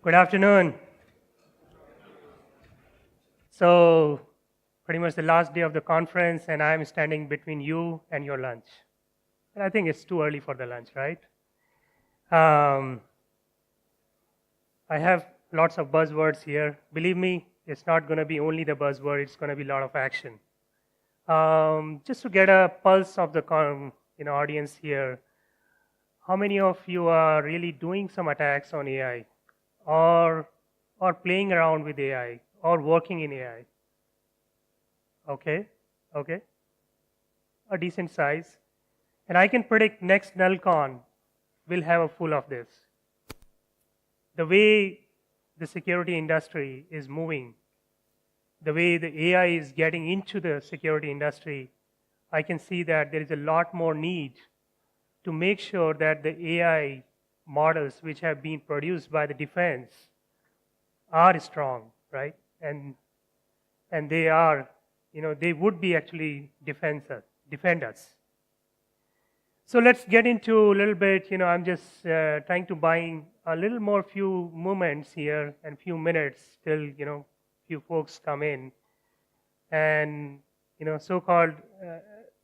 Good afternoon. So, pretty much the last day of the conference, and I'm standing between you and your lunch. And I think it's too early for the lunch, right? I have lots of buzzwords here. Believe me, it's not going to be only the buzzword, it's going to be a lot of action. Just to get a pulse of the audience here, how many of you are really doing some attacks on AI or playing around with AI or working in AI? Okay. A decent size. And I can predict next Nullcon will have a full of this. The way the security industry is moving, the way the AI is getting into the security industry, I can see that there is a lot more need to make sure that the AI models which have been produced by the defense are strong, right? And they are, they would be actually defend us. So let's get into a little bit, I'm just trying to buy a little more few moments here and few minutes till, few folks come in. And, so-called,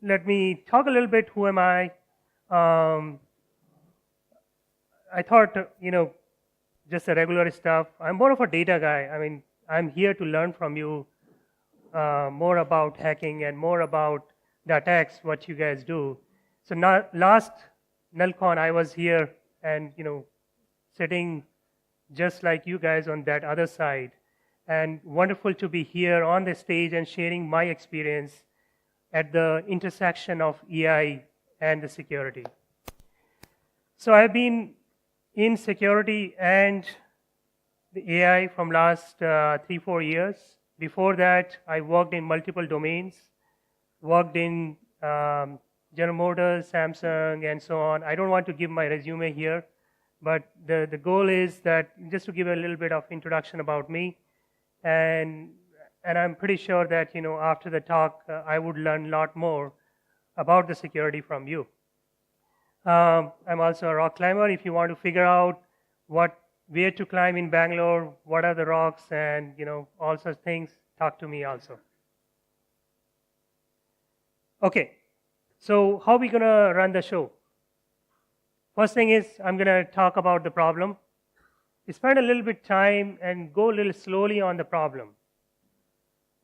let me talk a little bit, who am I? I thought, just the regular stuff. I'm more of a data guy. I mean, I'm here to learn from you more about hacking and more about the attacks, what you guys do. So now, last Nullcon, I was here and, sitting just like you guys on that other side. And wonderful to be here on the stage and sharing my experience at the intersection of AI and the security. So I've been in security and the AI from last 3-4 years. Before that, I worked in multiple domains, worked in General Motors, Samsung, and so on. I don't want to give my resume here, but the goal is that just to give a little bit of introduction about me, and I'm pretty sure that after the talk I would learn a lot more about the security from you. I'm also a rock climber. If you want to figure out where to climb in Bangalore, what are the rocks, and all such things, talk to me also. Okay, so how are we gonna run the show? First thing is I'm gonna talk about the problem. Spend a little bit time and go a little slowly on the problem.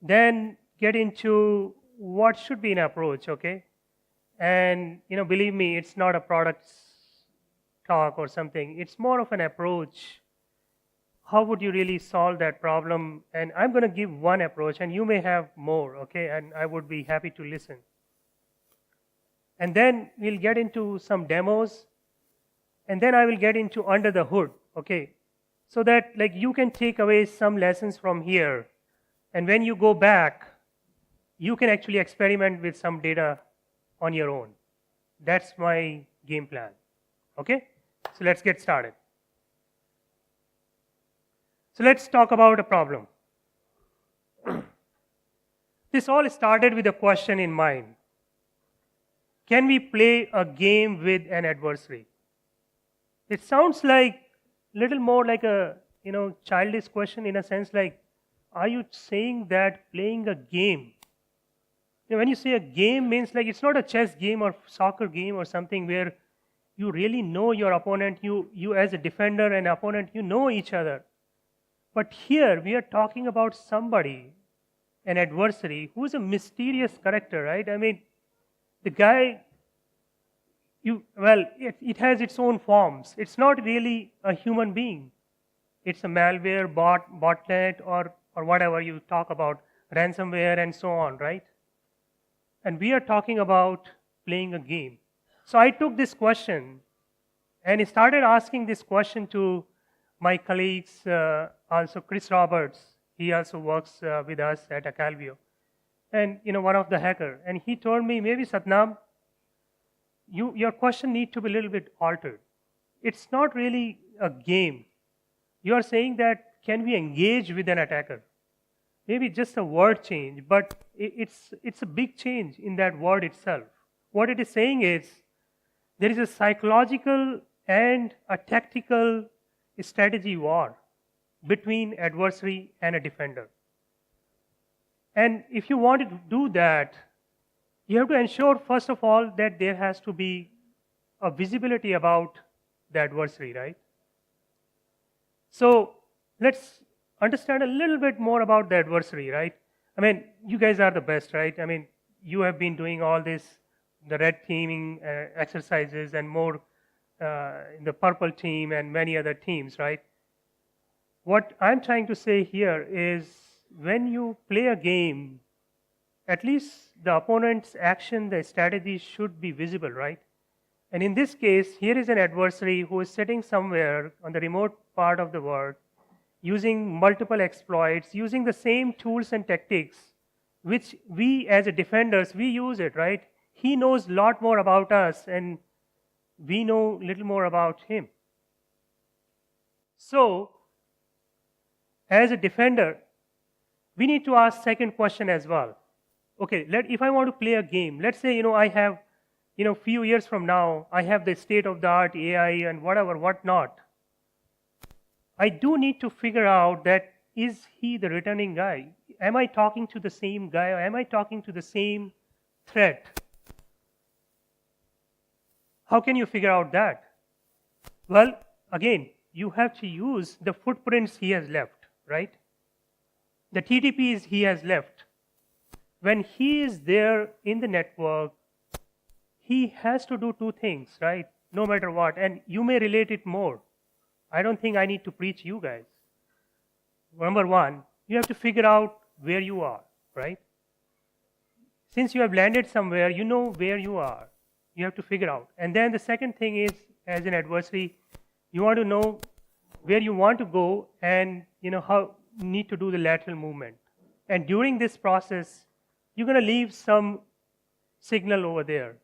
Then get into what should be an approach, okay? And believe me, it's not a product talk or something. It's more of an approach. How would you really solve that problem? And I'm going to give one approach, and you may have more, okay? And I would be happy to listen. And then we'll get into some demos, and then I will get into under the hood, okay? So that you can take away some lessons from here, and when you go back, you can actually experiment with some data on your own. That's my game plan, okay? So let's get started. So let's talk about a problem. This all started with a question in mind. Can we play a game with an adversary? It sounds like a little more like a childish question in a sense, like, are you saying that playing a game? When you say a game, means like it's not a chess game or soccer game or something where you really know your opponent, you as a defender and opponent, you know each other. But here we are talking about somebody, an adversary, who's a mysterious character, right? I mean, the guy, it has its own forms. It's not really a human being. It's a malware, botnet, or whatever you talk about, ransomware and so on, right? And we are talking about playing a game. So I took this question and started asking this question to my colleagues, also Chris Roberts. He also works with us at Alphago. And one of the hacker. And he told me, maybe Satnam, your question needs to be a little bit altered. It's not really a game. You are saying that can we engage with an attacker? Maybe just a word change, but it's a big change in that word itself. What it is saying is there is a psychological and a tactical strategy war. between adversary and a defender. And if you want to do that, you have to ensure, first of all, that there has to be a visibility about the adversary, right? So let's understand a little bit more about the adversary, right? I mean, you guys are the best, right? I mean, you have been doing all this, the red teaming exercises and more in the purple team and many other teams, right? What I'm trying to say here is when you play a game, at least the opponent's action, the strategy should be visible, right? And in this case, here is an adversary who is sitting somewhere on the remote part of the world, using multiple exploits, using the same tools and tactics, which we as a defenders, we use it, right? He knows a lot more about us, and we know little more about him. So, as a defender, we need to ask second question as well. Okay, if I want to play a game, let's say, I have, few years from now, I have the state-of-the-art AI and whatnot. I do need to figure out that, is he the returning guy? Am I talking to the same guy, or am I talking to the same threat? How can you figure out that? Well, again, you have to use the footprints he has left, right? The TTPs he has left. When he is there in the network, he has to do two things, right? No matter what. And you may relate it more. I don't think I need to preach you guys. Number one, you have to figure out where you are, right? Since you have landed somewhere, you know where you are. You have to figure out. And then the second thing is, as an adversary, you want to know where you want to go, and how you need to do the lateral movement. And during this process, you're going to leave some signal over there.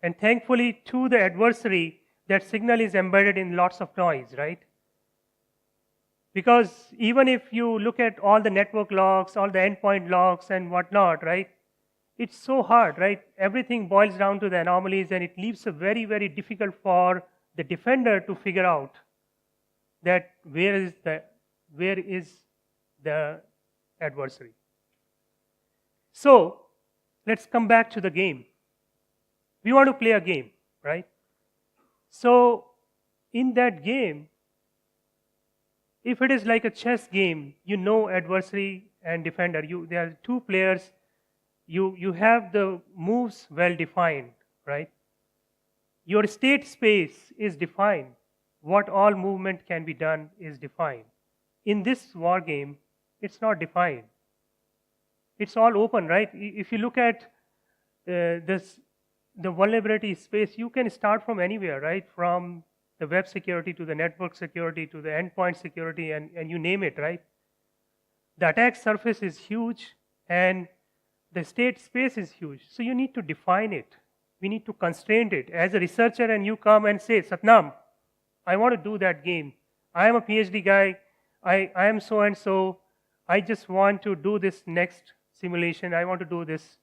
And thankfully, to the adversary, that signal is embedded in lots of noise, right? Because even if you look at all the network logs, all the endpoint logs and whatnot, right? It's so hard, right? Everything boils down to the anomalies, and it leaves it very, very difficult for the defender to figure out that where is the adversary. So let's come back to the game. We want to play a game, right? So in that game, if it is like a chess game, adversary and defender. There are two players. You have the moves well defined, right? Your state space is defined. What all movement can be done is defined. In this war game, it's not defined. It's all open, right? If you look at the vulnerability space, you can start from anywhere, right? From the web security to the network security to the endpoint security, and you name it, right? The attack surface is huge, and the state space is huge. So you need to define it. We need to constrain it. As a researcher, and you come and say, Satnam, I want to do that game. I am a PhD guy. I am so-and-so. I just want to do this next simulation. I want to do this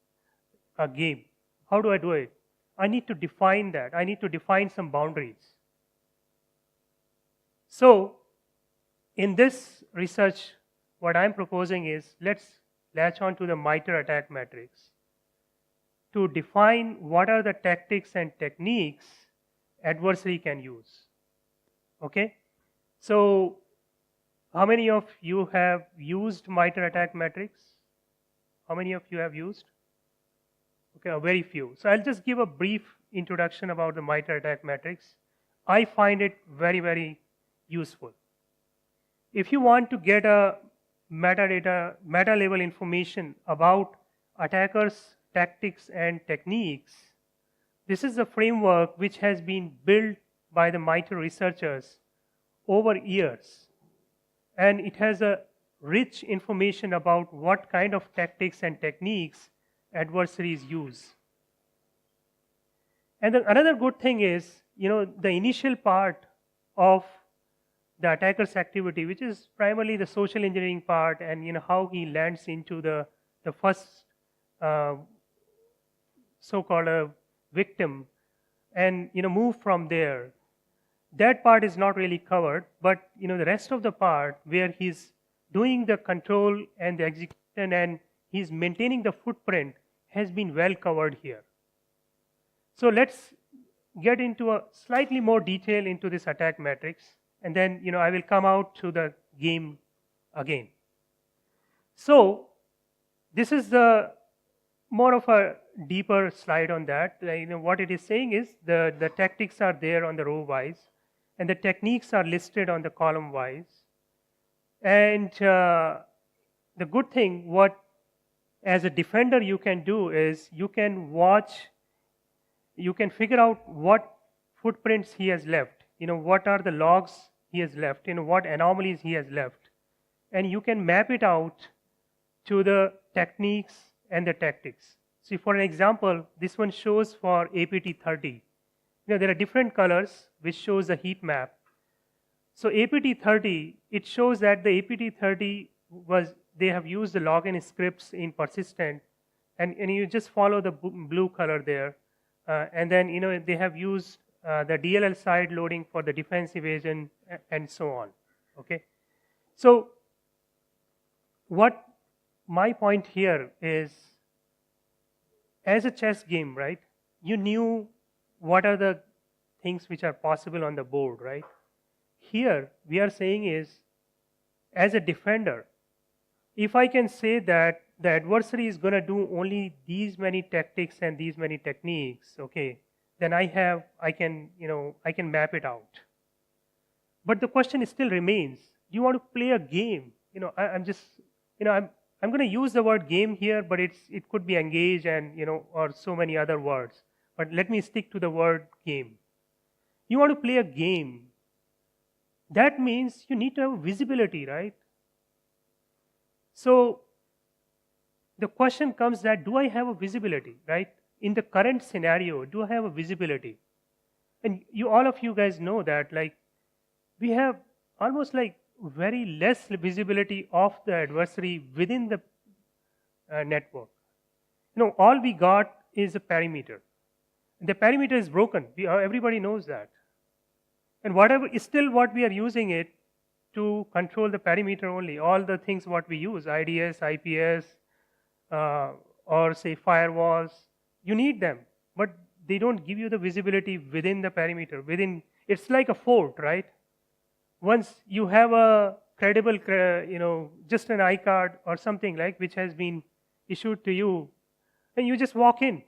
game. How do I do it? I need to define that. I need to define some boundaries. So in this research, what I'm proposing is, let's latch on to the MITRE attack matrix to define what are the tactics and techniques adversary can use. Okay? So how many of you have used MITRE attack matrix? How many of you have used? Okay, very few. So I'll just give a brief introduction about the MITRE attack matrix. I find it very, very useful. If you want to get a meta-level information about attackers' tactics and techniques, this is a framework which has been built by the MITRE researchers over years. And it has a rich information about what kind of tactics and techniques adversaries use. And then another good thing is, the initial part of the attacker's activity, which is primarily the social engineering part, and how he lands into the first so-called victim, and move from there. that part is not really covered, but the rest of the part where he's doing the control and the execution and he's maintaining the footprint has been well covered here. So let's get into a slightly more detail into this attack matrix, and then I will come out to the game again. So this is the more of a deeper slide on that. What it is saying is the tactics are there on the row wise, and the techniques are listed on the column wise. And the good thing, what as a defender you can do is you can watch, you can figure out what footprints he has left, what are the logs he has left, what anomalies he has left, and you can map it out to the techniques and the tactics. See, for an example, this one shows for APT30. There are different colors which shows the heat map. So APT30, it shows that the APT30 they have used the login scripts in persistent, and you just follow the blue color there. And then, they have used the DLL side loading for the defense evasion and so on, okay? So what my point here is, as a chess game, right, you knew what are the things which are possible on the board, right? Here, we are saying is, as a defender, if I can say that the adversary is going to do only these many tactics and these many techniques, okay, then I can map it out. But the question still remains, do you want to play a game? I'm going to use the word game here, but it could be engage and, or so many other words. But let me stick to the word game. You want to play a game. That means you need to have visibility, right? So the question comes that, do I have a visibility, right? In the current scenario, do I have a visibility? And all of you guys know that, like, we have almost like very less visibility of the adversary within the network. All we got is a perimeter. The perimeter is broken. Everybody knows that. And whatever is still what we are using it to control the perimeter only. All the things what we use, IDS, IPS, or say firewalls, you need them, but they don't give you the visibility within the perimeter. It's like a fort, right? Once you have a credible, just an iCard or something like which has been issued to you, and you just walk in,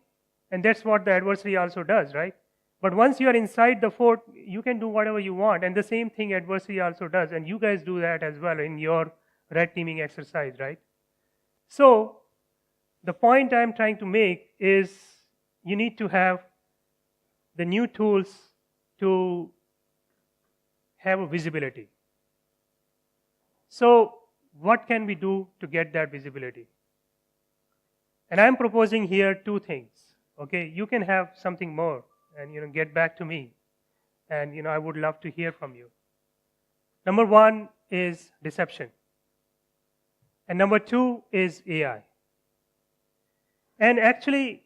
and that's what the adversary also does, right? But once you are inside the fort, you can do whatever you want, and the same thing adversary also does, and you guys do that as well in your red teaming exercise, right? So the point I'm trying to make is you need to have the new tools to have a visibility. So what can we do to get that visibility? And I'm proposing here two things. Okay, you can have something more and get back to me, and I would love to hear from you. Number one is deception, and number two is AI. And actually,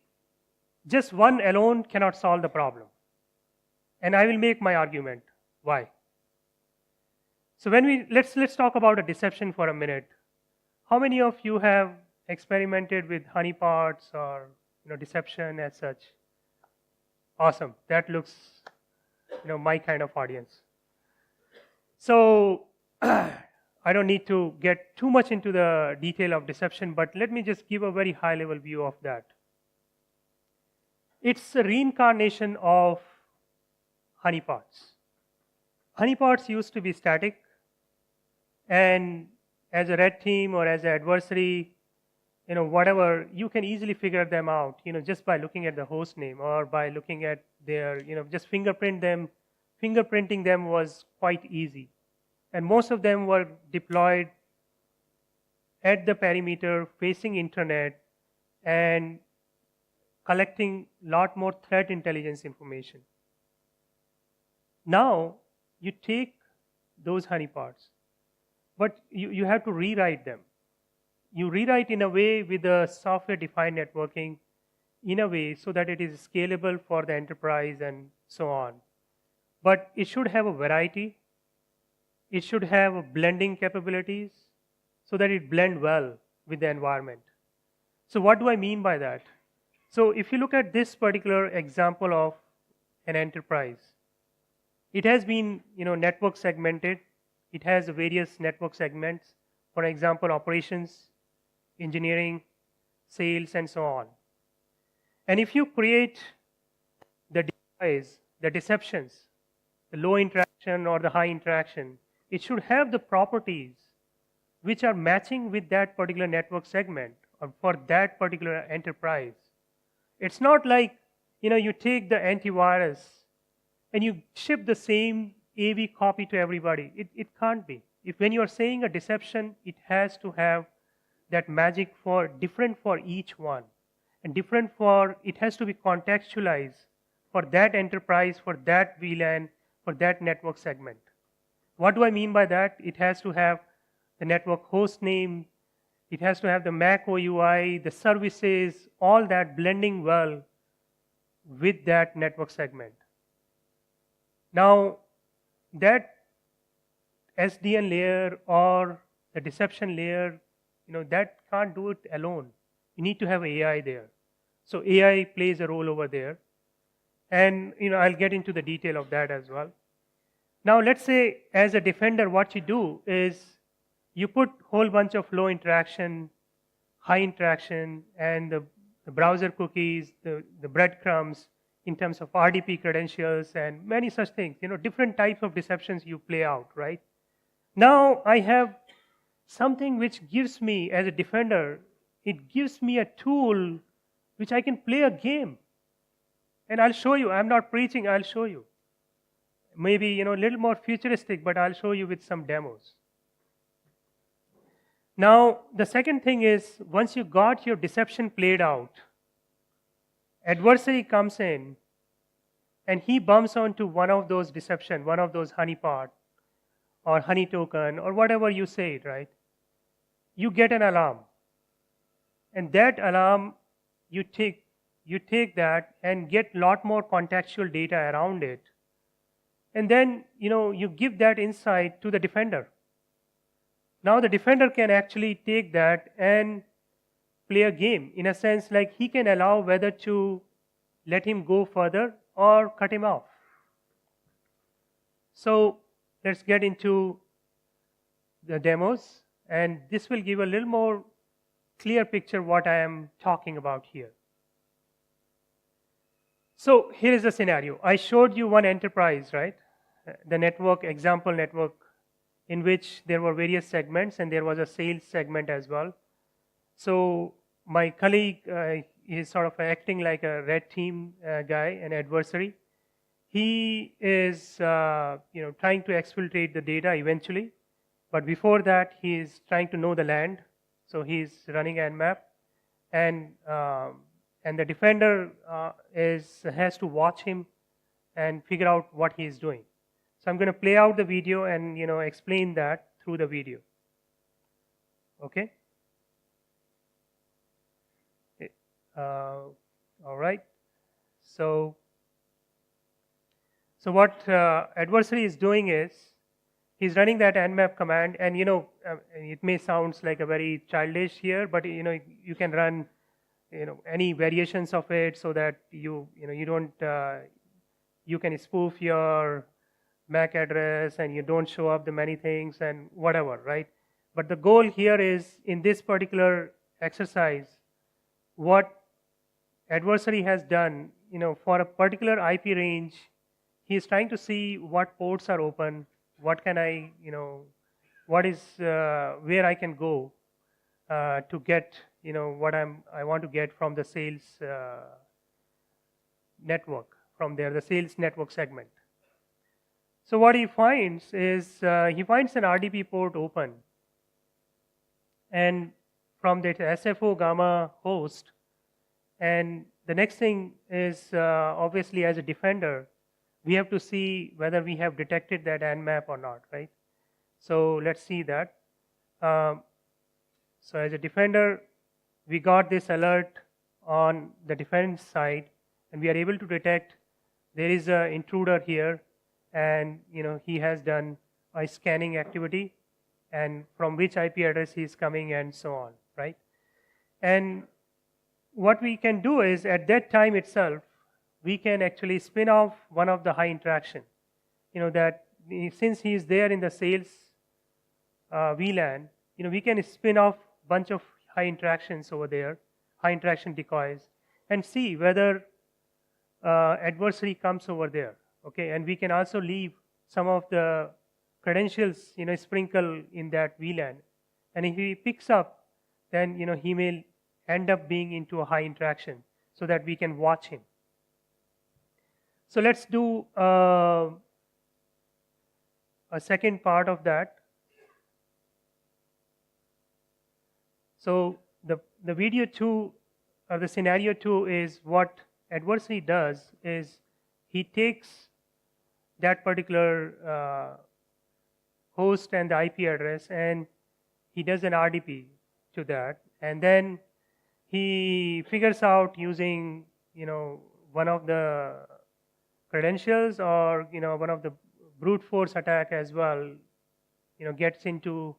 just one alone cannot solve the problem. And I will make my argument why. So let's talk about a deception for a minute. How many of you have experimented with honeypots or deception as such? Awesome. That looks my kind of audience. So I don't need to get too much into the detail of deception, but let me just give a very high level view of that. It's a reincarnation of honeypots. Honeypots used to be static, and as a red team or as an adversary, whatever, you can easily figure them out, just by looking at the host name or by looking at their, just fingerprint them. Fingerprinting them was quite easy. And most of them were deployed at the perimeter, facing internet, and collecting a lot more threat intelligence information. Now, you take those honeypots, but you have to rewrite them. You rewrite in a way with the software-defined networking in a way so that it is scalable for the enterprise and so on. but it should have a variety. It should have blending capabilities so that it blend well with the environment. So what do I mean by that? So if you look at this particular example of an enterprise, it has been network segmented. It has various network segments, for example, operations, engineering, sales, and so on. And if you create the device, the deceptions, the low interaction or the high interaction, it should have the properties which are matching with that particular network segment or for that particular enterprise. It's not like you take the antivirus and you ship the same AV copy to everybody. It can't be. If when you are saying a deception, it has to have that magic for different for each one, and different for it has to be contextualized for that enterprise, for that VLAN, for that network segment. What do I mean by that? It has to have the network host name, it has to have the Mac OUI, the services, all that blending well with that network segment. Now, that SDN layer or the deception layer, that can't do it alone. You need to have AI there. So AI plays a role over there. And I'll get into the detail of that as well. Now let's say as a defender, what you do is you put a whole bunch of low interaction, high interaction, and the browser cookies, the breadcrumbs in terms of RDP credentials and many such things, different types of deceptions you play out, right? Now I have something which gives me, as a defender, it gives me a tool which I can play a game. And I'll show you, I'm not preaching, I'll show you. Maybe, a little more futuristic, but I'll show you with some demos. Now, the second thing is, once you got your deception played out, adversary comes in and he bumps onto one of those deception, one of those honeypot or honey token or whatever you say it, right? You get an alarm. And that alarm, you take that and get a lot more contextual data around it. And then, you give that insight to the defender. Now the defender can actually take that and play a game, in a sense like he can allow whether to let him go further or cut him off. So let's get into the demos, and this will give a little more clear picture what I am talking about here. So here is the scenario. I showed you one enterprise, right? The network, example network, in which there were various segments and there was a sales segment as well. So my colleague is sort of acting like a red team guy, an adversary. He is trying to exfiltrate the data eventually, but before that he is trying to know the land. So he's running Nmap, and the defender has to watch him and figure out what he is doing. So I'm going to play out the video and explain that through the video. Okay. All right. So what adversary is doing is he's running that nmap command, and it may sound like a very childish here, but you can run any variations of it so that you don't you can spoof your MAC address and you don't show up the many things and whatever, right? But the goal here is, in this particular exercise, what adversary has done, for a particular IP range, he is trying to see what ports are open, what can I, what is where I can go to get, what I want to get from the sales network, from there, the sales network segment. So what he finds is he finds an RDP port open, and from that SFO gamma host, and the next thing is obviously, as a defender, we have to see whether we have detected that nmap or not, right? So let's see that. So as a defender, we got this alert on the defense side, and we are able to detect there is an intruder here, and he has done a scanning activity, and from which IP address he is coming, and so on, right? And what we can do is, at that time itself, we can actually spin off one of the high interaction. That since he is there in the sales VLAN, we can spin off bunch of high interactions over there, high interaction decoys, and see whether adversary comes over there. Okay, and we can also leave some of the credentials, sprinkle in that VLAN, and if he picks up, then he may end up being into a high interaction, so that we can watch him. So let's do a second part of that. So the video 2 or the scenario 2 is what adversary does is he takes that particular host and the IP address, and he does an RDP to that, and then he figures out using one of the credentials, or one of the brute force attack as well, gets into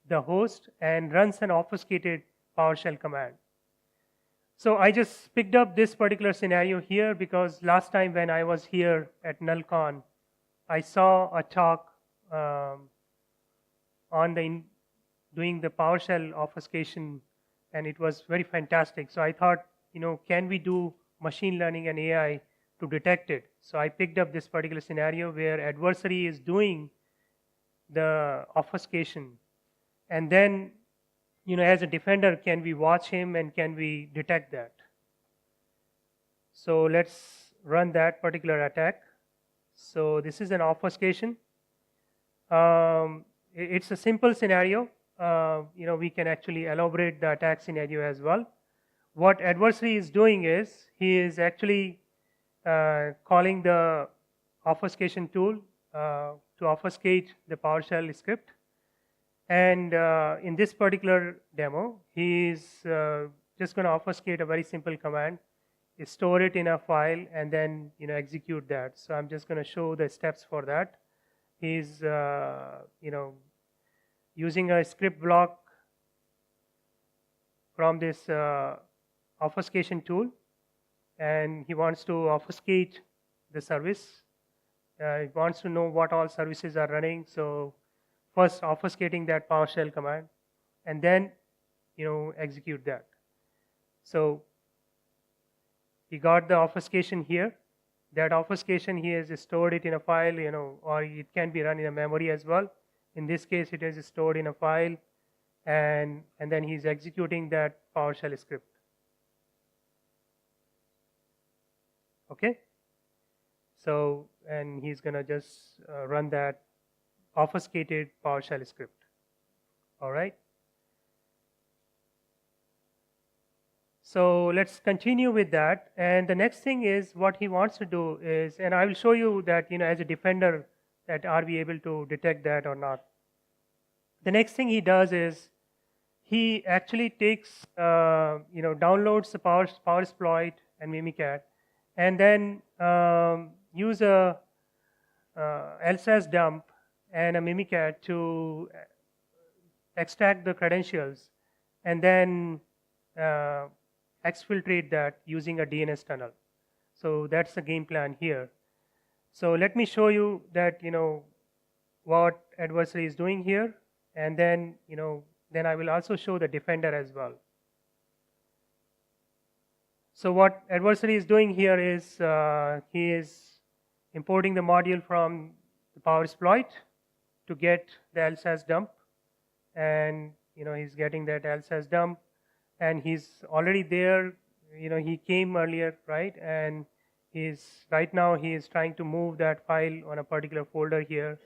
the host and runs an obfuscated PowerShell command. So I just picked up this particular scenario here because last time when I was here at Nullcon, I saw a talk on doing the PowerShell obfuscation, and it was very fantastic. So I thought, can we do machine learning and AI to detect it? So I picked up this particular scenario where adversary is doing the obfuscation, and then as a defender, can we watch him and can we detect that? So let's run that particular attack. So this is an obfuscation. It's a simple scenario. We can actually elaborate the attack scenario as well. What adversary is doing is he is actually calling the obfuscation tool to obfuscate the PowerShell script. And in this particular demo, he is just going to obfuscate a very simple command, store it in a file, and then execute that. So I'm just going to show the steps for that. He's using a script block from this obfuscation tool, and he wants to obfuscate the service. He wants to know what all services are running. So first obfuscating that PowerShell command, and then execute that. So he got the obfuscation here. That obfuscation he has stored it in a file, or it can be run in a memory as well. In this case, it is stored in a file, and then he's executing that PowerShell script. Okay. So, and he's gonna just run that obfuscated PowerShell script. All right. So let's continue with that. And the next thing is what he wants to do is, and I will show you that as a defender, that are we able to detect that or not. The next thing he does is he actually takes downloads the PowerSploit and Mimicat, and then use a LSAS dump and a Mimicat to extract the credentials, and then exfiltrate that using a DNS tunnel. So that's the game plan here. So let me show you that what adversary is doing here, and then then I will also show the defender as well. So what adversary is doing here is he is importing the module from the PowerSploit to get the LSAS dump, and he's getting that LSAS dump, and he's already there. He came earlier, right? And right now he is trying to move that file on a particular folder here,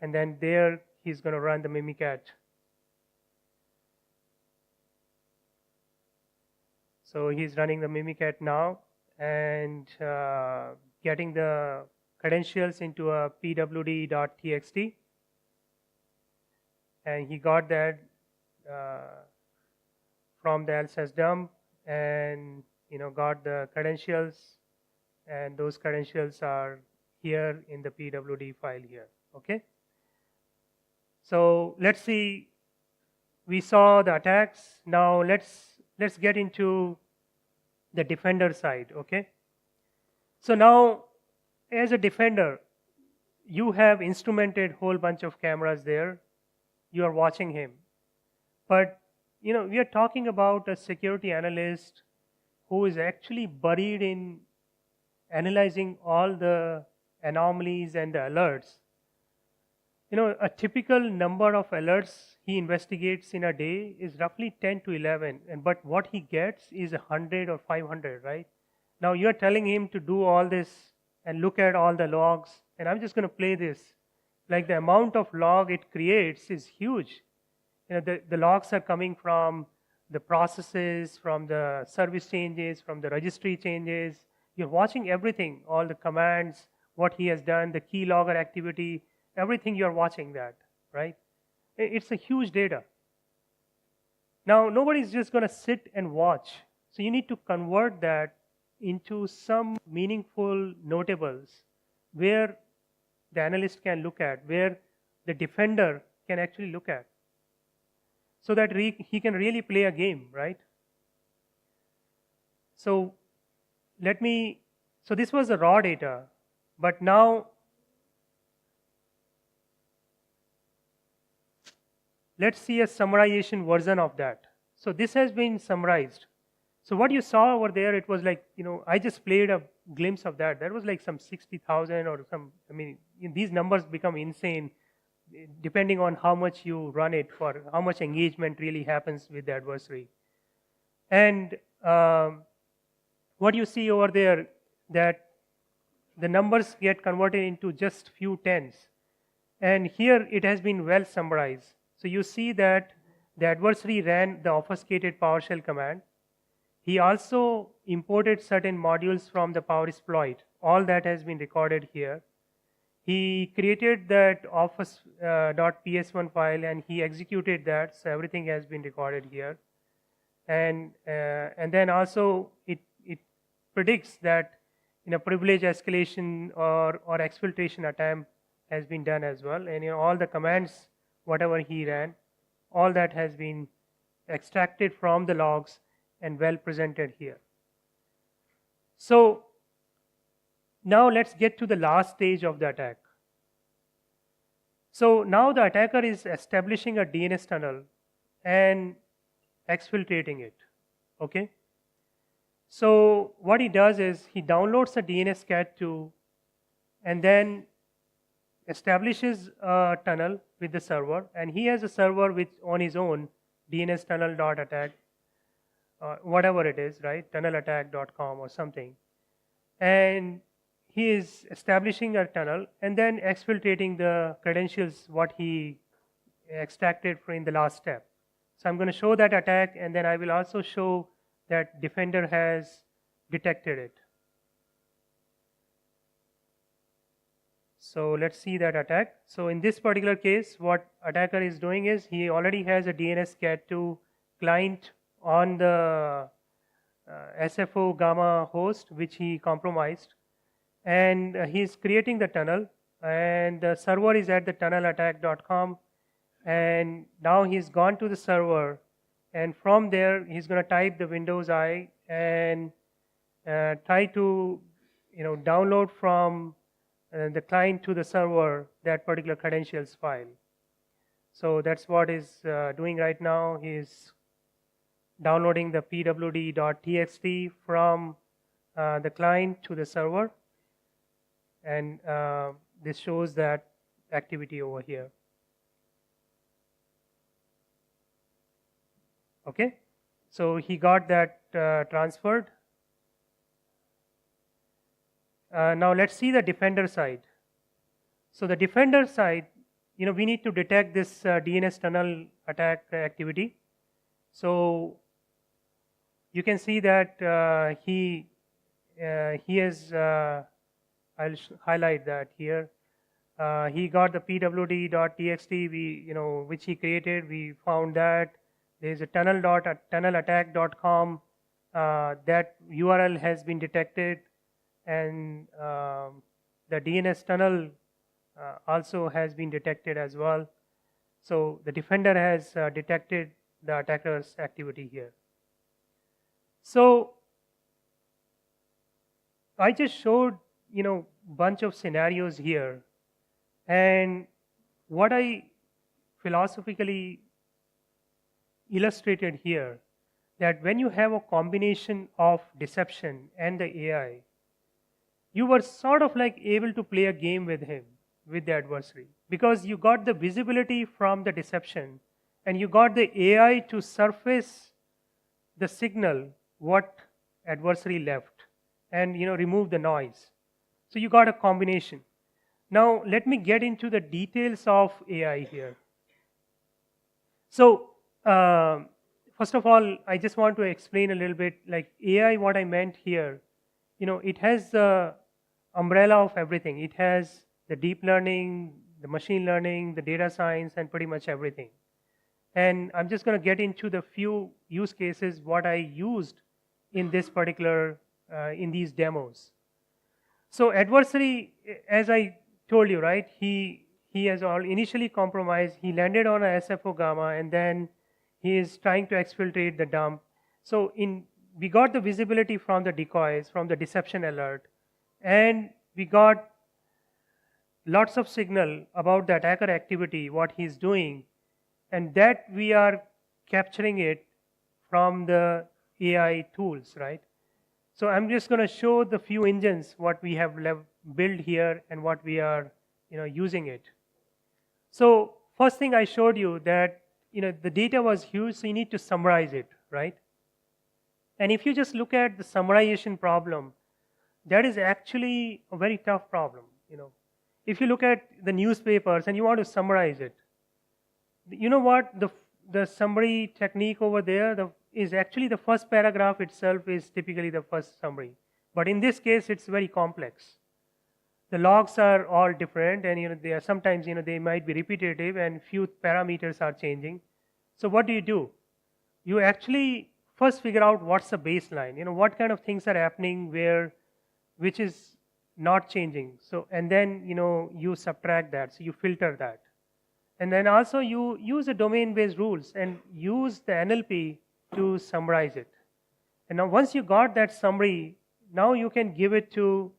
and then there he's going to run the Mimicat. So he's running the Mimicat now and getting the credentials into a pwd.txt, and he got that from the LSAS dump, and got the credentials, and those credentials are here in the PWD file here. Okay. So let's see. We saw the attacks. Now let's get into the defender side. Okay. So now, as a defender, you have instrumented whole bunch of cameras there. You are watching him, but we are talking about a security analyst who is actually buried in analyzing all the anomalies and the alerts. A typical number of alerts he investigates in a day is roughly 10 to 11, but what he gets is 100 or 500, right? Now you're telling him to do all this and look at all the logs, and I'm just going to play this. Like, the amount of log it creates is huge. The logs are coming from the processes, from the service changes, from the registry changes. You're watching everything, all the commands, what he has done, the keylogger activity, everything you're watching that, right? It's a huge data. Now, nobody's just going to sit and watch. So you need to convert that into some meaningful notables where the analyst can look at, where the defender can actually look at, so that he can really play a game, right? So so this was the raw data, but now let's see a summarization version of that. So this has been summarized. So what you saw over there, it was like, I just played a glimpse of that. That was like some 60,000 or some, these numbers become insane depending on how much you run it, for how much engagement really happens with the adversary. And what you see over there, that the numbers get converted into just few tens. And here it has been well summarized. So you see that the adversary ran the obfuscated PowerShell command. He also imported certain modules from the PowerSploit. All that has been recorded here. He created that office.ps1 file and he executed that, so everything has been recorded here. And then also it predicts that privilege escalation or exfiltration attempt has been done as well. And all the commands, whatever he ran, all that has been extracted from the logs and well presented here. So now let's get to the last stage of the attack. So now the attacker is establishing a DNS tunnel and exfiltrating it. Okay. So what he does is he downloads a DNS cat2 and then establishes a tunnel with the server, and he has a server which on his own, DNS Tunnel.attack, whatever it is, right? Tunnelattack.com or something. And he is establishing a tunnel and then exfiltrating the credentials what he extracted in the last step. So I'm going to show that attack, and then I will also show that defender has detected it. So let's see that attack. So in this particular case, what attacker is doing is he already has a DNS cat2 client on the SFO gamma host, which he compromised, and he's creating the tunnel, and the server is at the tunnelattack.com, and now he's gone to the server, and from there he's going to type the Windows I and try to download from the client to the server that particular credentials file. So that's what he's doing right now. He's downloading the pwd.txt from the client to the server, and this shows that activity over here. Okay, so he got that transferred. Now let's see the defender side. So the defender side, we need to detect this DNS tunnel attack activity. So you can see that he has, I'll highlight that here. He got the pwd.txt, which he created. We found that there's a tunnelattack.com. That URL has been detected, and The DNS tunnel also has been detected as well. So the defender has detected the attacker's activity here. So I just showed, bunch of scenarios here, and what I philosophically illustrated here, that when you have a combination of deception and the AI, you were sort of like able to play a game with him, with the adversary, because you got the visibility from the deception and you got the AI to surface the signal what adversary left and remove the noise. So you got a combination. Now let me get into the details of AI here. So first of all, I just want to explain a little bit like AI. What I meant here, it has the umbrella of everything. It has the deep learning, the machine learning, the data science, and pretty much everything. And I'm just going to get into the few use cases what I used in this particular in these demos. So adversary, as I told you, right? He has all initially compromised. He landed on a SFO gamma, and then he is trying to exfiltrate the dump. So we got the visibility from the decoys, from the deception alert, and we got lots of signal about the attacker activity, what he's doing, and that we are capturing it from the AI tools, right? So I'm just going to show the few engines what we have built here and what we are using it. So first thing I showed you that the data was huge, so you need to summarize it, right? And if you just look at the summarization problem, that is actually a very tough problem. If you look at the newspapers and you want to summarize it, you know what, the summary technique over there is actually the first paragraph itself is typically the first summary. But in this case, it's very complex. The logs are all different, and they are sometimes they might be repetitive, and few parameters are changing. So what do? You actually first figure out what's the baseline. What kind of things are happening where, which is not changing. So and then you subtract that. So you filter that, and then also you use the domain-based rules and use the NLP to summarize it. And now once you got that summary, now you can give it to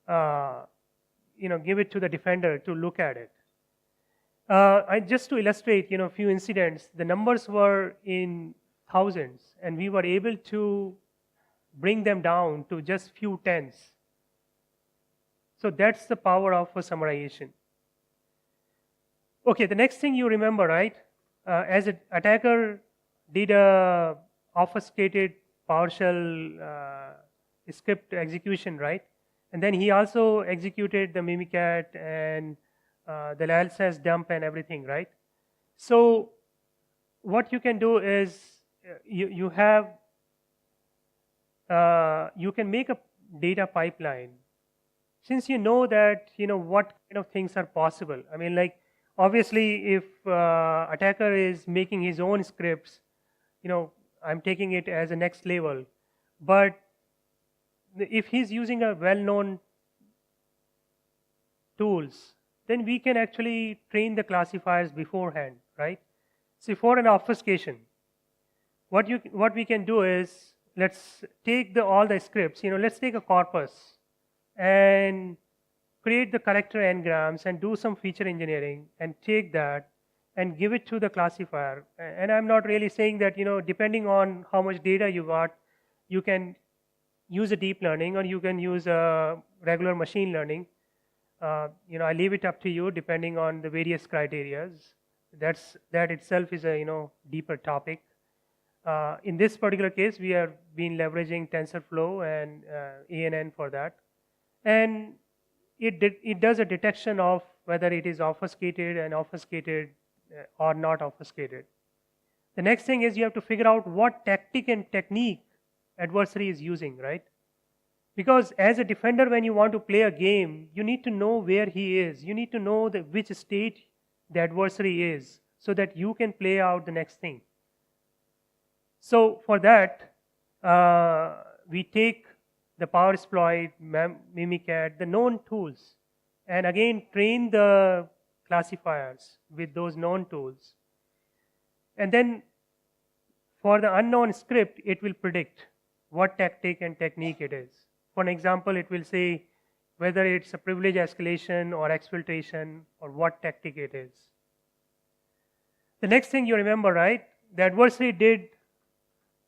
the defender to look at it. Just to illustrate, a few incidents, the numbers were in thousands, and we were able to bring them down to just few tens. So that's the power of a summarization. Okay, the next thing you remember, right? As an attacker did a obfuscated PowerShell script execution, right? And then he also executed the Mimicat and the LSS dump and everything, right? So what you can do is you can make a data pipeline. Since you know that what kind of things are possible. I mean, like obviously, if attacker is making his own scripts, I'm taking it as a next level. But if he's using a well-known tools, then we can actually train the classifiers beforehand, right? So for an obfuscation, what we can do is let's take all the scripts. Let's take a corpus and create the character n-grams and do some feature engineering and take that and give it to the classifier. And I'm not really saying that, depending on how much data you got, you can use a deep learning or you can use a regular machine learning. I leave it up to you depending on the various criterias. That itself is a deeper topic. In this particular case, we have been leveraging TensorFlow and ANN for that. And it does a detection of whether it is obfuscated or not obfuscated. The next thing is you have to figure out what tactic and technique adversary is using, right? Because as a defender, when you want to play a game, you need to know where he is. You need to know which state the adversary is so that you can play out the next thing. So for that, we take the PowerSploit, Mimicat, the known tools, and again train the classifiers with those known tools. And then for the unknown script, it will predict what tactic and technique it is. For an example, it will say whether it's a privilege escalation or exfiltration or what tactic it is. The next thing you remember, right? The adversary did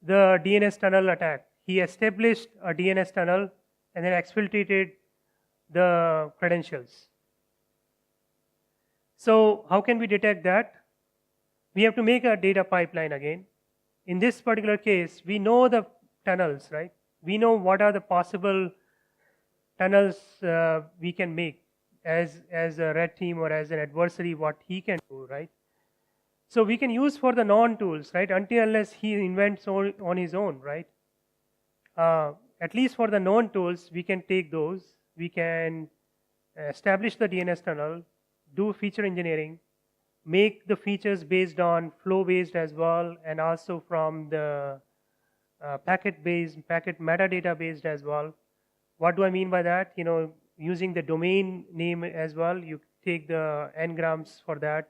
the DNS tunnel attack. He established a DNS tunnel and then exfiltrated the credentials. So how can we detect that? We have to make a data pipeline again. In this particular case, we know the tunnels, right? We know what are the possible tunnels we can make as a red team or as an adversary, what he can do, right? So we can use for the known tools, right? Until unless he invents on his own, right? At least for the known tools, we can take those. We can establish the DNS tunnel, do feature engineering, make the features based on flow-based as well, and also from the packet-based, packet metadata-based as well. What do I mean by that? You know, using the domain name as well. You take the n-grams for that,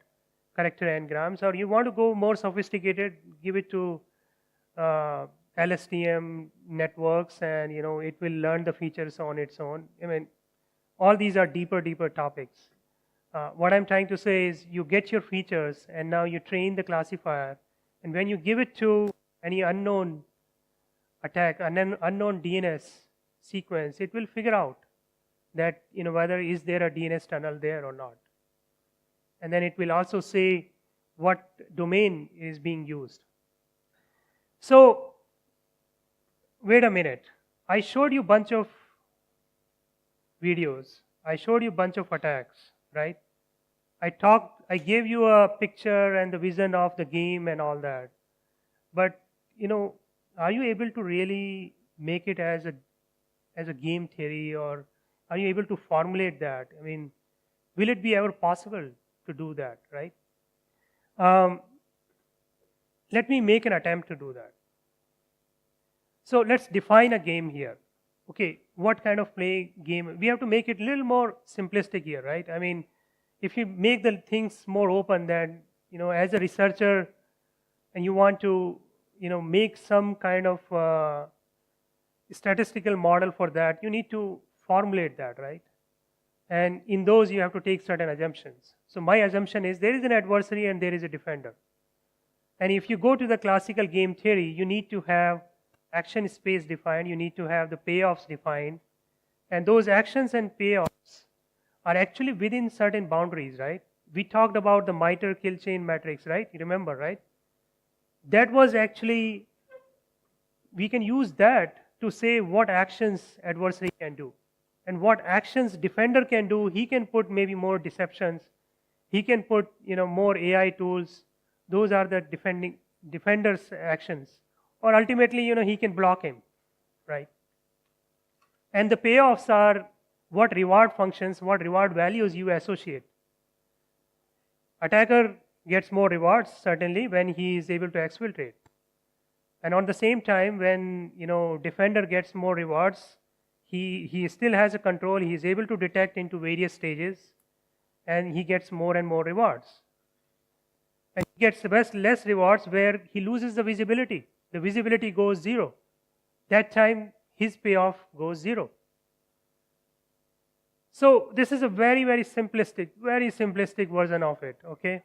character n-grams, or you want to go more sophisticated, give it to LSTM networks, and you know it will learn the features on its own. I mean, all these are deeper topics. What I'm trying to say is you get your features and now you train the classifier, and when you give it to any unknown attack, unknown DNS sequence, it will figure out that whether is there a DNS tunnel there or not. And then it will also say what domain is being used. So wait a minute. I showed you a bunch of videos. I showed you a bunch of attacks, right? I gave you a picture and the vision of the game and all that. But are you able to really make it as a game theory, or are you able to formulate that? I mean, will it be ever possible to do that, right? Let me make an attempt to do that. So let's define a game here. Okay, what kind of play game? We have to make it a little more simplistic here, right? I mean, if you make the things more open, then as a researcher, and you want to make some kind of statistical model for that, you need to formulate that, right? And in those, you have to take certain assumptions. So my assumption is there is an adversary and there is a defender. And if you go to the classical game theory, you need to have action space defined, you need to have the payoffs defined, and those actions and payoffs are actually within certain boundaries, right? We talked about the MITRE kill chain matrix, right? You remember, right? That was actually, we can use that to say what actions adversary can do. And what actions defender can do. He can put maybe more deceptions. He can put more AI tools. Those are the defender's actions. Or ultimately, he can block him, right? And the payoffs are what reward functions, what reward values you associate. Attacker gets more rewards, certainly, when he is able to exfiltrate. And on the same time, when defender gets more rewards, he still has a control. He is able to detect into various stages, and he gets more and more rewards. And he gets less rewards where he loses the visibility. The visibility goes zero. That time, his payoff goes zero. So this is a very simplistic version of it, okay?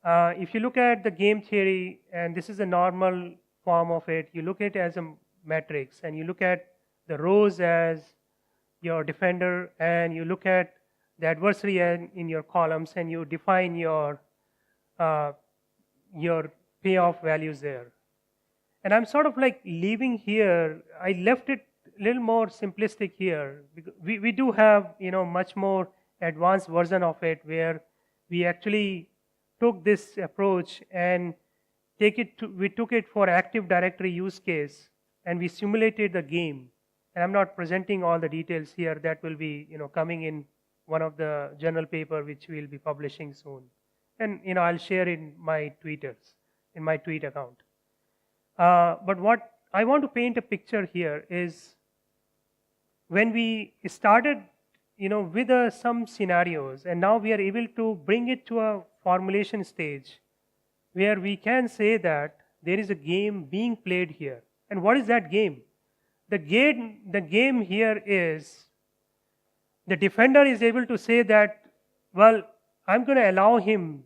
If you look at the game theory, and this is a normal form of it, you look at it as a matrix, and you look at the rows as your defender, and you look at the adversary in your columns, and you define your payoff values there. And I'm sort of like leaving here, I left it a little more simplistic here. We do have much more advanced version of it, where we actually took this approach and we took it for Active Directory use case, and we simulated the game. And I'm not presenting all the details here. That will be coming in one of the journal paper which we'll be publishing soon. And I'll share in my tweet account. But what I want to paint a picture here is when we started, with some scenarios, and now we are able to bring it to a formulation stage where we can say that there is a game being played here. And what is that game? The game here is the defender is able to say that, well, I'm going to allow him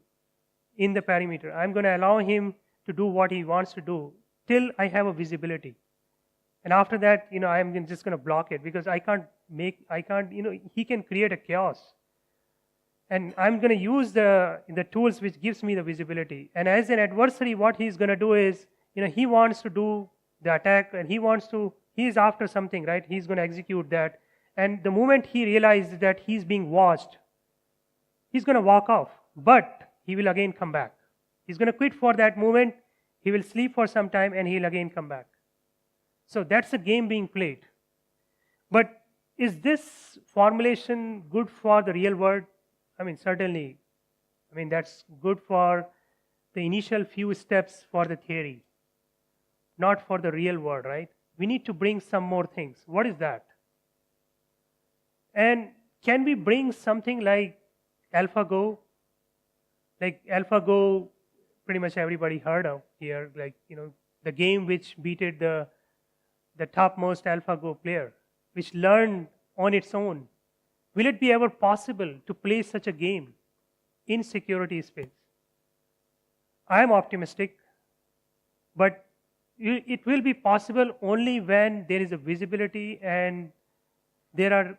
in the perimeter. I'm going to allow him to do what he wants to do till I have a visibility. And after that, I'm just going to block it because he can create a chaos. And I'm going to use the tools which gives me the visibility. And as an adversary, what he's going to do is, he wants to do the attack and he is after something, right? He's going to execute that. And the moment he realizes that he's being watched, he's going to walk off. But he will again come back. He's going to quit for that moment. He will sleep for some time and he'll again come back. So that's the game being played. But is this formulation good for the real world? I mean, certainly. I mean, that's good for the initial few steps for the theory, not for the real world, right? We need to bring some more things. What is that? And can we bring something like Alphago? Like Alphago, pretty much everybody heard of here, like, the game which beated the topmost Alphago player, which learned on its own. Will it be ever possible to play such a game in security space? I am optimistic, but it will be possible only when there is a visibility and there are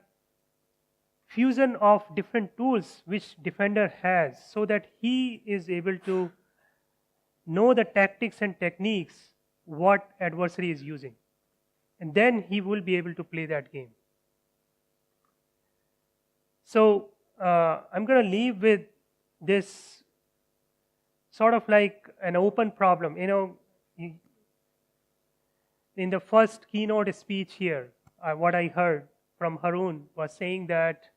fusion of different tools which defender has so that he is able to know the tactics and techniques what adversary is using. And then he will be able to play that game. So I'm going to leave with this sort of like an open problem. In the first keynote speech here, what I heard from Harun was saying that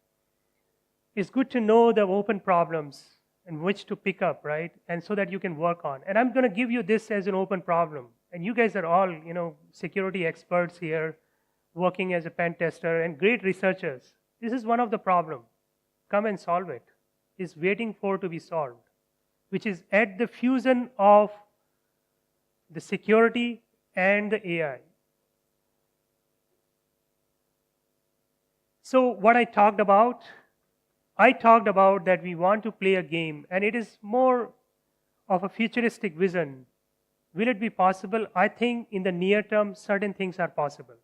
it's good to know the open problems and which to pick up, right? And so that you can work on. And I'm going to give you this as an open problem. And you guys are all, security experts here, working as a pen tester and great researchers. This is one of the problems. Come and solve it. It's waiting for to be solved, which is at the fusion of the security and the AI. So what I talked about that we want to play a game, and it is more of a futuristic vision. Will it be possible? I think in the near term, certain things are possible.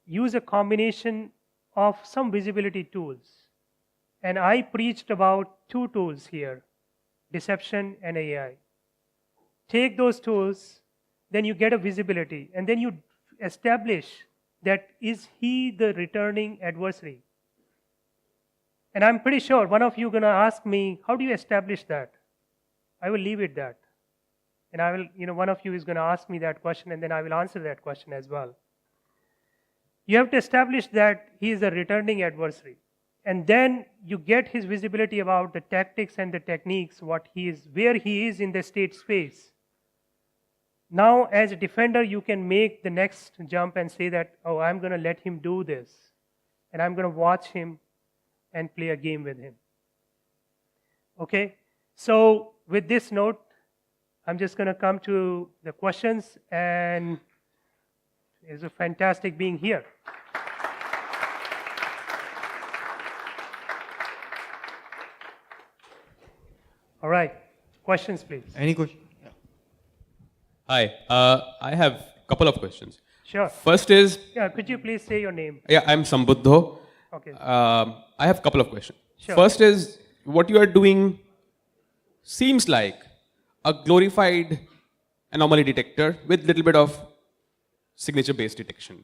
Use a combination of some visibility tools. And I preached about two tools here, deception and AI. Take those tools, then you get a visibility, and then you establish that is he the returning adversary. And I'm pretty sure one of you are going to ask me, how do you establish that? I will leave it that. And I will, one of you is going to ask me that question, and then I will answer that question as well. You have to establish that he is a returning adversary. And then you get his visibility about the tactics and the techniques, where he is in the state space. Now, as a defender, you can make the next jump and say that, oh, I'm going to let him do this. And I'm going to watch him and play a game with him. Okay? So, with this note, I'm just going to come to the questions, and it's a fantastic being here. All right, questions, please. Any question? Yeah. Hi, I have a couple of questions. Sure. First is... Yeah, could you please say your name? Yeah, I'm Sambuddho. Okay. I have a couple of questions. Sure. First is, what you are doing seems like a glorified anomaly detector with little bit of signature-based detection.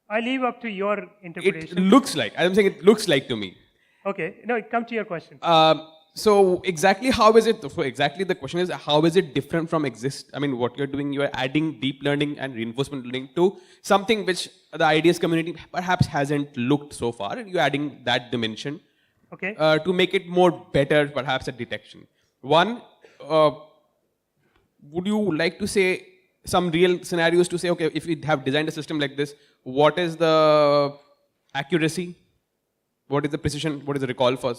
I leave up to your interpretation. It looks like, I'm saying it looks like to me. Okay, no, come to your question. So exactly how is it, so exactly the question is, how is it different from what you're doing, you're adding deep learning and reinforcement learning to something which the IDS community perhaps hasn't looked so far, and you're adding that dimension Okay. To make it more better perhaps at detection. One, would you like to say some real scenarios to say, okay, if we have designed a system like this, what is the accuracy? What is the precision? What is the recall for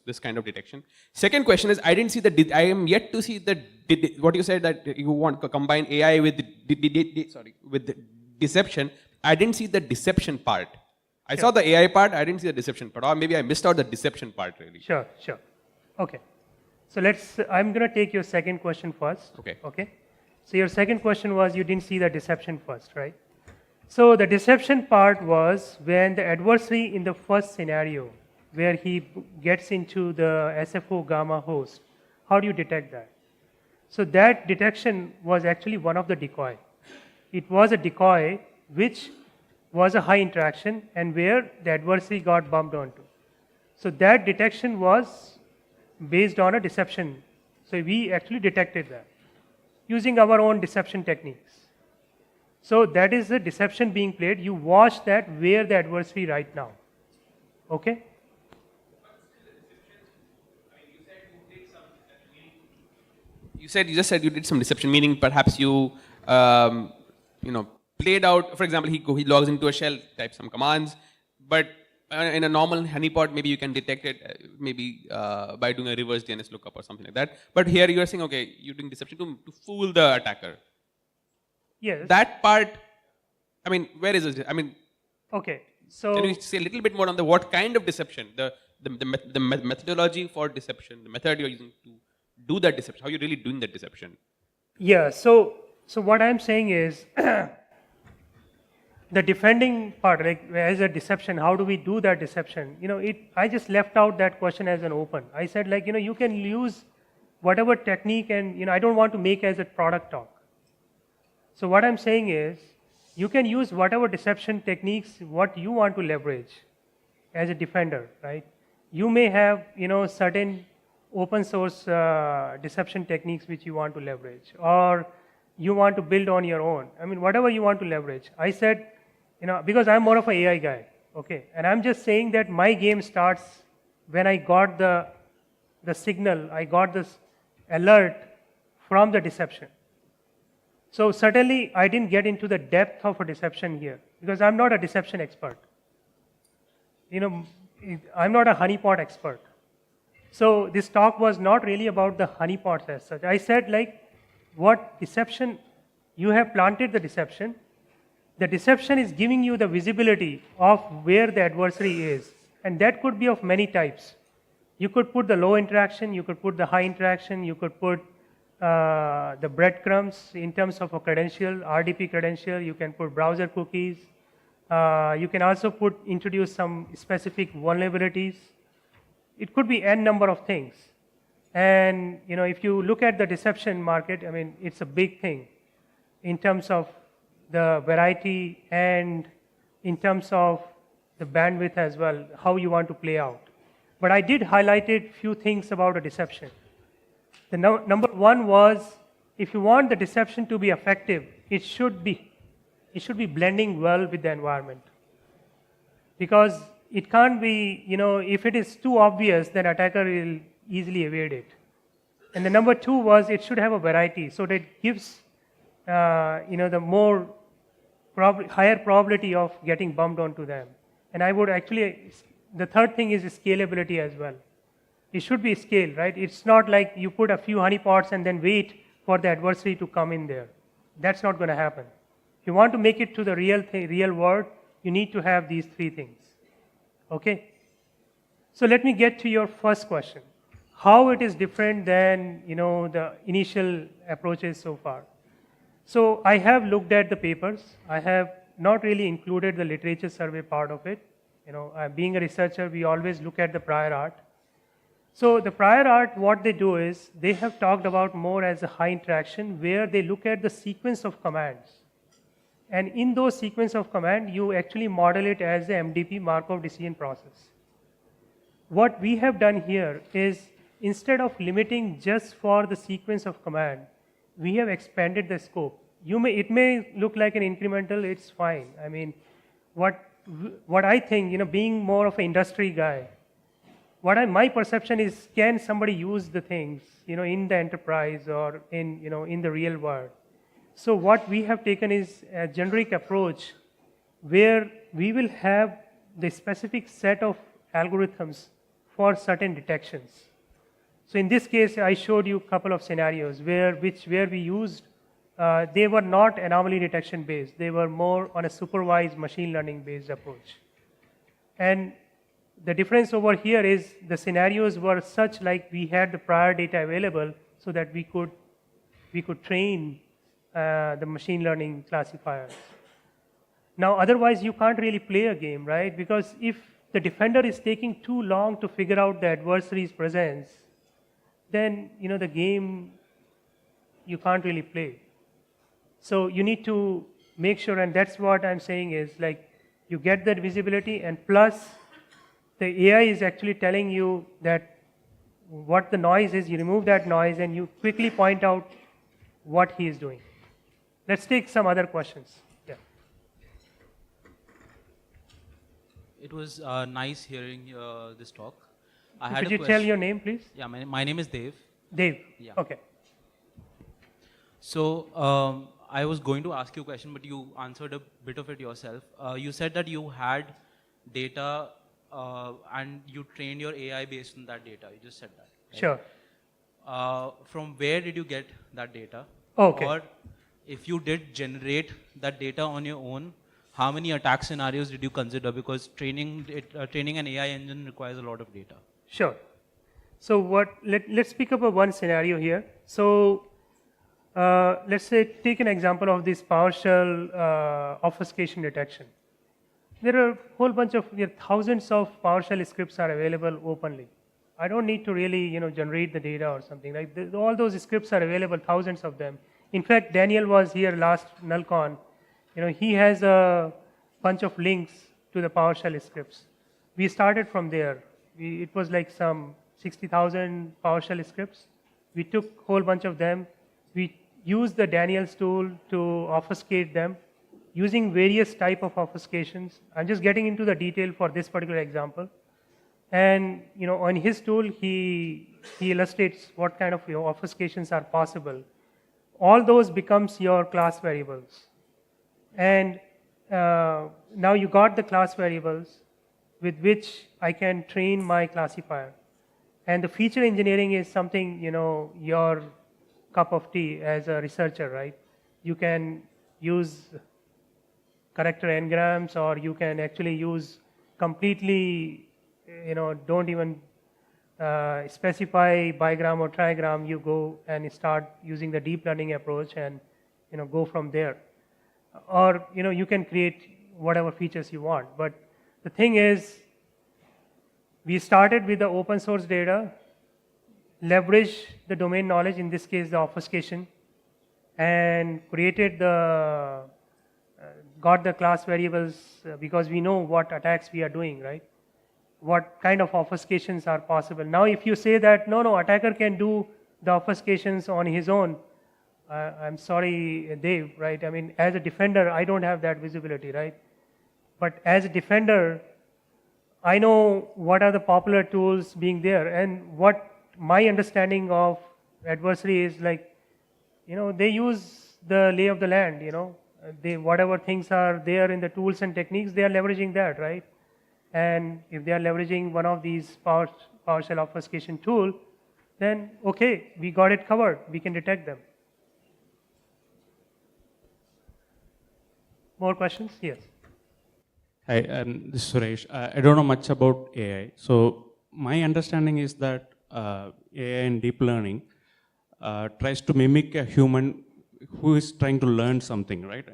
this kind of detection? Second question is, I didn't see I am yet to see what you said that you want to combine AI with with deception. I didn't see the deception part. I saw the AI part. I didn't see the deception part, or maybe I missed out the deception part really. Sure. Okay. So I'm going to take your second question first. Okay. So your second question was you didn't see the deception first, right? So the deception part was when the adversary in the first scenario, where he gets into the SFO gamma host, how do you detect that? So that detection was actually one of the decoy. It was a decoy which was a high interaction and where the adversary got bumped onto. So that detection was based on a deception. So we actually detected that using our own deception techniques. So that is the deception being played. You watch that where the adversary right now. Okay? You just said you did some deception, meaning perhaps you played out. For example, he logs into a shell, types some commands, but in a normal honeypot, maybe you can detect it, maybe by doing a reverse DNS lookup or something like that. But here you are saying, okay, you're doing deception to fool the attacker. Yes. That part, I mean, where is it? I mean, okay. So can you say a little bit more on what kind of deception, the methodology for deception, the method you're using to do that deception, how you're really doing that deception? Yeah. So what I'm saying is the defending part, like as a deception, how do we do that deception? I just left out that question as an open. I said you can use whatever technique, and I don't want to make as a product talk. So what I'm saying is, you can use whatever deception techniques what you want to leverage as a defender, right? You may have certain open source deception techniques which you want to leverage, or you want to build on your own. I mean, whatever you want to leverage. I said, because I'm more of an AI guy, okay, and I'm just saying that my game starts when I got the signal, I got this alert from the deception. So certainly, I didn't get into the depth of a deception here because I'm not a deception expert. I'm not a honeypot expert. So this talk was not really about the honeypots as such. I said what deception, you have planted the deception. The deception is giving you the visibility of where the adversary is. And that could be of many types. You could put the low interaction, you could put the high interaction, you could put the breadcrumbs in terms of a credential, RDP credential, you can put browser cookies. You can also introduce some specific vulnerabilities. It could be n number of things. And if you look at the deception market, I mean, it's a big thing in terms of the variety and in terms of the bandwidth as well, how you want to play out. But I did highlight a few things about a deception. The number one was, if you want the deception to be effective, it should be blending well with the environment. Because it can't be, if it is too obvious, then attacker will easily evade it. And the number two was, it should have a variety, so that it gives, the more higher probability of getting bumped onto them. And I would actually, the third thing is scalability as well. It should be scaled, right? It's not like you put a few honeypots and then wait for the adversary to come in there. That's not going to happen. If you want to make it to the real world, you need to have these three things. Okay? So let me get to your first question. How it is different than the initial approaches so far. So I have looked at the papers. I have not really included the literature survey part of it. Being a researcher, we always look at the prior art. So the prior art, what they do is, they have talked about more as a high interaction, where they look at the sequence of commands. And in those sequence of command, you actually model it as the MDP, Markov decision process. What we have done here is, instead of limiting just for the sequence of command, we have expanded the scope. It may look like an incremental, it's fine. I mean, what I think, being more of an industry guy, my perception is, can somebody use the things, in the enterprise or in the real world? So what we have taken is a generic approach where we will have the specific set of algorithms for certain detections. So in this case, I showed you a couple of scenarios where we used, they were not anomaly detection based. They were more on a supervised machine learning based approach. And the difference over here is the scenarios were such like we had the prior data available so that we could train the machine learning classifiers. Now, otherwise, you can't really play a game, right? Because if the defender is taking too long to figure out the adversary's presence, then the game you can't really play. So you need to make sure, and that's what I'm saying is like you get that visibility, and plus the AI is actually telling you that what the noise is. You remove that noise and you quickly point out what he is doing. Let's take some other questions. Yeah. It was nice hearing this talk. Could you tell your name, please? Yeah, my name is Dev. Dave. Yeah. Okay. So I was going to ask you a question, but you answered a bit of it yourself. You said that you had data and you trained your AI based on that data. You just said that. Right? Sure. From where did you get that data? Okay. Or if you did generate that data on your own, how many attack scenarios did you consider? Because training an AI engine requires a lot of data. Sure. So let's pick up one scenario here. So let's say take an example of this PowerShell obfuscation detection. There are thousands of PowerShell scripts are available openly. I don't need to really generate the data or something. Like all those scripts are available, thousands of them. In fact, Daniel was here last Nullcon. He has a bunch of links to the PowerShell scripts. We started from there. It was like some 60,000 PowerShell scripts. We took a whole bunch of them. We used the Daniel's tool to obfuscate them using various type of obfuscations. I'm just getting into the detail for this particular example. And on his tool, he illustrates what kind of obfuscations are possible. All those becomes your class variables. And now you got the class variables with which I can train my classifier. And the feature engineering is something, your cup of tea as a researcher, right? You can use character n-grams, or you can actually use completely, don't even specify bigram or trigram. You go and start using the deep learning approach and, go from there. Or, you can create whatever features you want. But the thing is, we started with the open source data, leverage the domain knowledge, in this case the obfuscation, and created got the class variables because we know what attacks we are doing, right? What kind of obfuscations are possible. Now if you say that, no, attacker can do the obfuscations on his own, I'm sorry, Dave, right? I mean, as a defender, I don't have that visibility, right? But as a defender, I know what are the popular tools being there, and what my understanding of adversary is like, they use the lay of the land, whatever things are there in the tools and techniques, they are leveraging that, right? And if they are leveraging one of these PowerShell obfuscation tool, then okay, we got it covered, we can detect them. More questions? Yes. Hi, this is Suresh. I don't know much about AI. So my understanding is that AI and deep learning tries to mimic a human who is trying to learn something, right?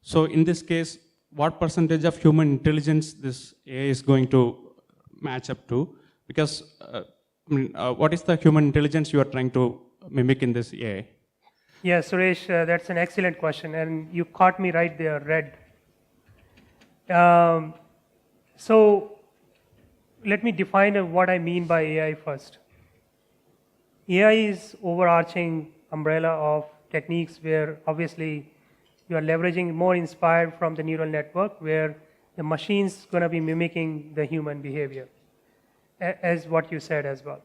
So in this case, what percentage of human intelligence this AI is going to match up to? Because what is the human intelligence you are trying to mimic in this AI? Yeah, Suresh, that's an excellent question, and you caught me right there, red. So let me define what I mean by AI first. AI is overarching umbrella of techniques where obviously you are leveraging more inspired from the neural network, where the machine's going to be mimicking the human behavior, as what you said as well.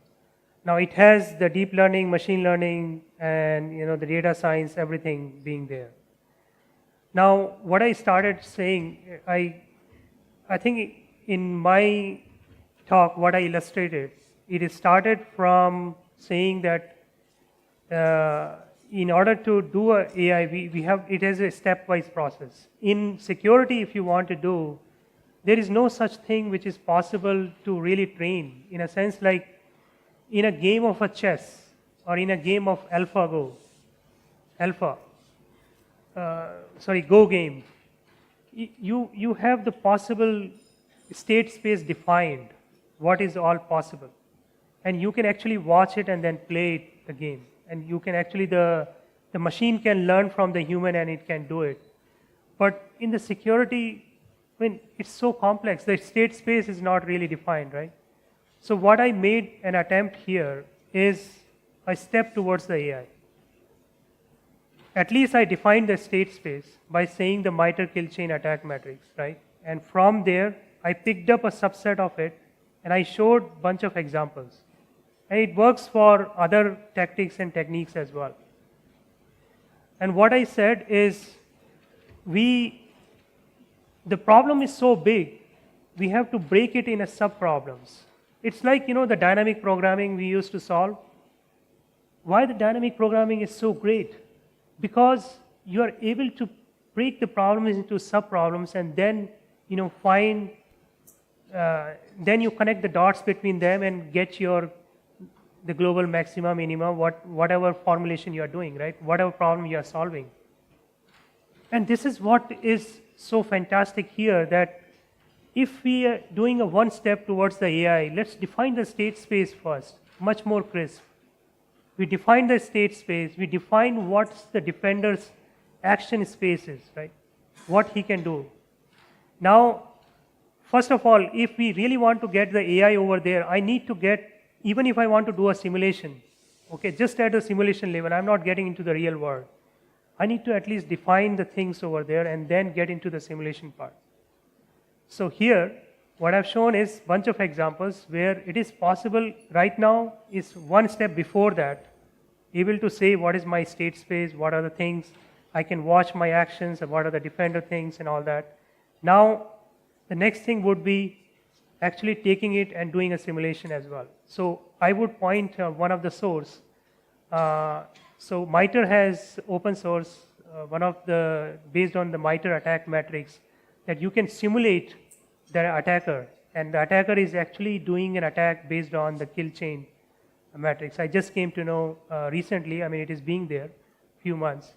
Now it has the deep learning, machine learning, and the data science, everything being there. Now, what I started saying, I think in my talk, what I illustrated, it started from saying that in order to do a AI, it has a stepwise process. In security, if you want to do, there is no such thing which is possible to really train, in a sense like in a game of a chess or in a game of Alphago, Go game, you have the possible state space defined, what is all possible. And you can actually watch it and then play the game. And you can actually, the machine can learn from the human and it can do it. But in the security, it's so complex, the state space is not really defined, right? So what I made an attempt here is a step towards the AI. At least I defined the state space by saying the MITRE kill chain attack matrix, right? And from there, I picked up a subset of it and I showed a bunch of examples. And it works for other tactics and techniques as well. And what I said is, the problem is so big, we have to break it in a sub-problems. It's like, the dynamic programming we used to solve. Why the dynamic programming is so great? Because you are able to break the problems into sub-problems and then, then you connect the dots between them and get the global maxima, minima, whatever formulation you are doing, right? Whatever problem you are solving. And this is what is so fantastic here, that if we are doing a one step towards the AI, let's define the state space first, much more crisp. We define the state space, we define what's the defender's action space is, right? What he can do. Now, first of all, if we really want to get the AI over there, I need to get, even if I want to do a simulation, okay, just at a simulation level, I'm not getting into the real world. I need to at least define the things over there and then get into the simulation part. So here, what I've shown is a bunch of examples where it is possible right now is one step before that, able to say what is my state space, what are the things, I can watch my actions, and what are the defender things and all that. Now, the next thing would be actually taking it and doing a simulation as well. So I would point one of the source. So MITRE has open source, based on the MITRE attack matrix, that you can simulate the attacker, and the attacker is actually doing an attack based on the kill chain matrix. I just came to know recently, it is being there few months.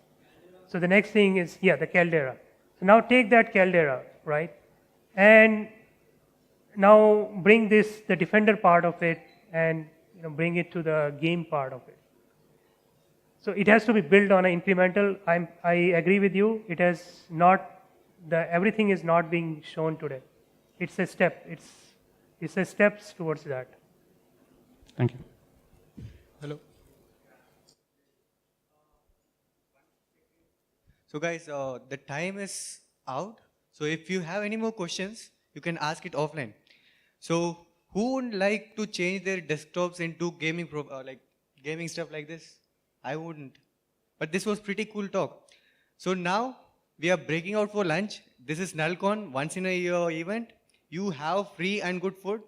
So the next thing is, the Caldera. So now take that Caldera, right? And now bring the defender part of it and bring it to the game part of it. So it has to be built on an incremental. I agree with you. It has not, everything is not being shown today. It's a step. It's a steps towards that. Thank you. Hello. So guys, the time is out. So if you have any more questions, you can ask it offline. So who would like to change their desktops into gaming, gaming stuff like this? I wouldn't. But this was pretty cool talk. So now we are breaking out for lunch. This is Nullcon, once in a year event. You have free and good food.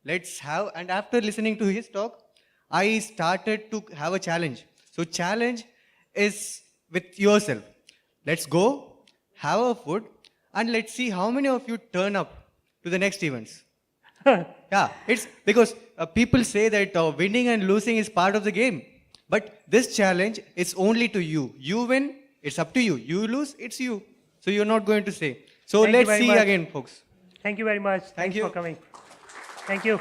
Let's have, and after listening to his talk, I started to have a challenge. So challenge is with yourself. Let's go, have a food, and let's see how many of you turn up to the next events. Yeah, it's because people say that winning and losing is part of the game. But this challenge is only to you. You win, it's up to you. You lose, it's you. So you're not going to say. So let's see again, folks. Thank you very much. Thanks for coming. Thank you.